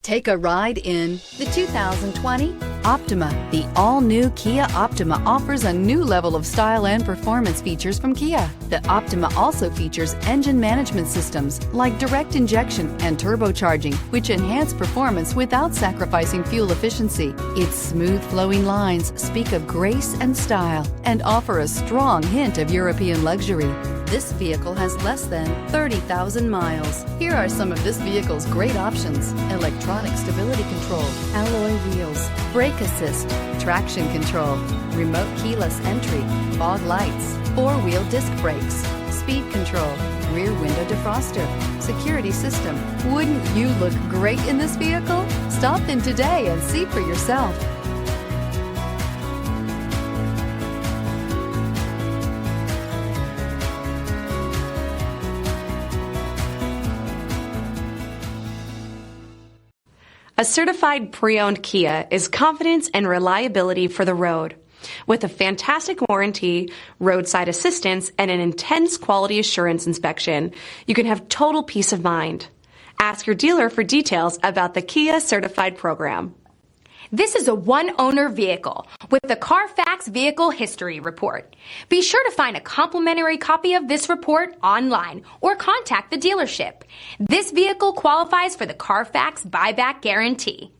Take a ride in the 2020 Optima. The all-new Kia Optima offers a new level of style and performance features from Kia. The Optima also features engine management systems like direct injection and turbocharging, which enhance performance without sacrificing fuel efficiency. Its smooth flowing lines speak of grace and style and offer a strong hint of European luxury. This vehicle has less than 30,000 miles. Here are some of this vehicle's great options: electronic stability control, alloy wheels, brake assist, traction control, remote keyless entry, fog lights, four-wheel disc brakes, speed control, rear window defroster, security system. Wouldn't you look great in this vehicle? Stop in today and see for yourself. A certified pre-owned Kia is confidence and reliability for the road. With a fantastic warranty, roadside assistance, and an intense quality assurance inspection, you can have total peace of mind. Ask your dealer for details about the Kia Certified program. This is a one-owner vehicle with the CARFAX Vehicle History Report. Be sure to find a complimentary copy of this report online or contact the dealership. This vehicle qualifies for the CARFAX buyback guarantee.